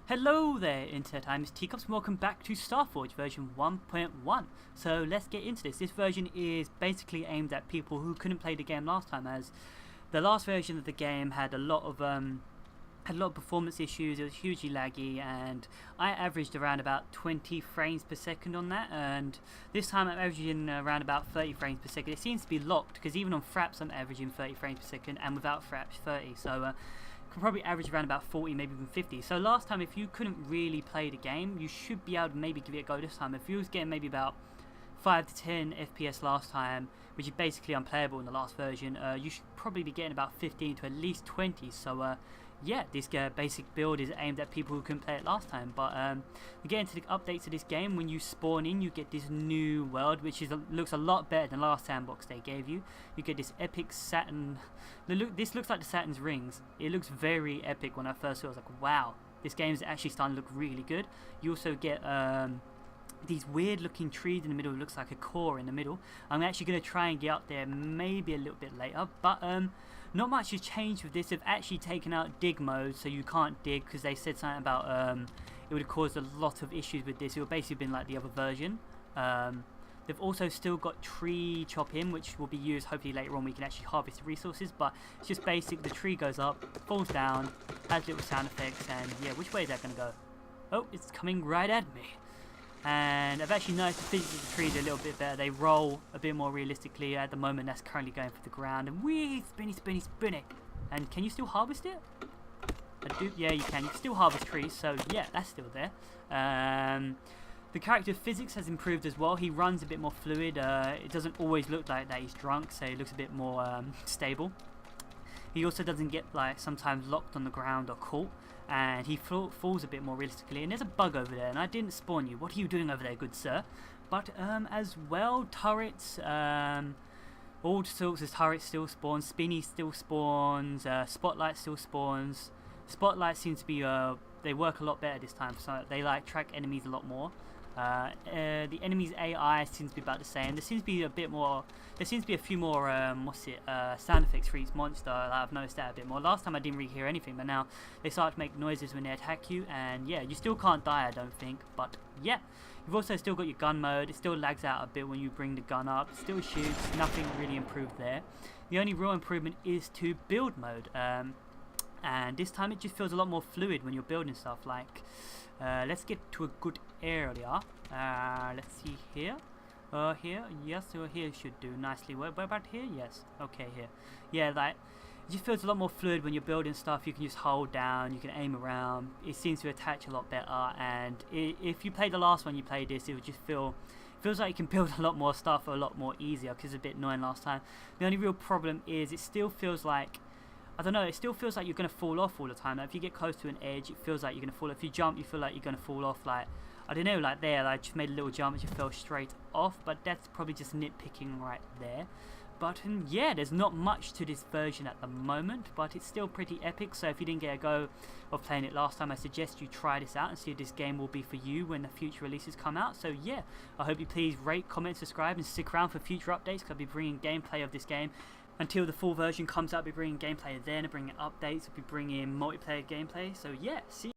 Hello there Internet, I'm Teacups and welcome back to Starforge version 1.1. So let's get into this. This version is basically aimed at people who couldn't play the game last time, as the last version of the game had a lot of performance issues. It was hugely laggy and I averaged around about 20 frames per second on that, and this time I'm averaging around about 30 frames per second. It seems to be locked because even on Fraps I'm averaging 30 frames per second and without Fraps 30, so can probably average around about 40, maybe even 50. So last time, if you couldn't really play the game, you should be able to maybe give it a go this time. If you was getting maybe about 5 to 10 FPS last time, which is basically unplayable in the last version, you should probably be getting about 15 to at least 20. So yeah, this basic build is aimed at people who couldn't play it last time. But we get into the updates of this game. When you spawn in, you get this new world, which looks a lot better than the last sandbox they gave you. You get this epic Saturn. This looks like the Saturn's rings. It looks very epic. When I first saw it, I was like, wow, this game is actually starting to look really good. You also get these weird looking trees in the middle. It looks like a core in the middle. I'm actually going to try and get up there maybe a little bit later, but not much has changed with this. They've actually taken out dig mode, so you can't dig, because they said something about it would have caused a lot of issues with this. It would basically been like the other version. They've also still got tree chopping, which will be used hopefully later on. We can actually harvest resources, but it's just basic. The tree goes up, falls down, has little sound effects, and yeah, which way is that going to go? Oh, it's coming right at me. And I've actually noticed the physics of the trees are a little bit better. They roll a bit more realistically. At the moment, that's currently going for the ground. And wee, spinny, spinny, spinny. And can you still harvest it? Yeah, you can. You can still harvest trees, so yeah, that's still there. The character physics has improved as well. He runs a bit more fluid. It doesn't always look like that he's drunk, so he looks a bit more stable. He also doesn't get like sometimes locked on the ground or caught, and he falls a bit more realistically. And there's a bug over there, and I didn't spawn you. What are you doing over there, good sir? But as well, turrets, all sorts of turrets still spawn. Spinny still spawns. Spotlight still spawns. Spotlight seems to be they work a lot better this time, so they like track enemies a lot more. The enemy's AI seems to be about the same. There seems to be a bit more. There seems to be a few more sound effects for each monster. I've noticed that a bit more. Last time I didn't really hear anything, but now they start to make noises when they attack you. And yeah, you still can't die, I don't think. But yeah, you've also still got your gun mode. It still lags out a bit when you bring the gun up. It still shoots. Nothing really improved there. The only real improvement is to build mode. And this time it just feels a lot more fluid when you're building stuff. Like, let's get to a good area. Let's see here. Here, yes, or here should do nicely. Where about here? Yes, okay, here. Yeah, like, it just feels a lot more fluid when you're building stuff. You can just hold down, you can aim around. It seems to attach a lot better. And if you play the last one, you played this, it would just feels like you can build a lot more stuff a lot more easier, because it's a bit annoying last time. The only real problem is it still feels like, I don't know, it still feels like you're going to fall off all the time. Like if you get close to an edge, it feels like you're going to fall. If you jump, you feel like you're going to fall off. Like, I don't know, like there, like I just made a little jump and just fell straight off. But that's probably just nitpicking right there. But yeah, there's not much to this version at the moment, but it's still pretty epic. So if you didn't get a go of playing it last time, I suggest you try this out and see if this game will be for you when the future releases come out. So yeah, I hope you please rate, comment, subscribe, and stick around for future updates, because I'll be bringing gameplay of this game. Until the full version comes out, I'll be bringing gameplay then, bringing updates, I'll be bringing multiplayer gameplay. So yeah, see you.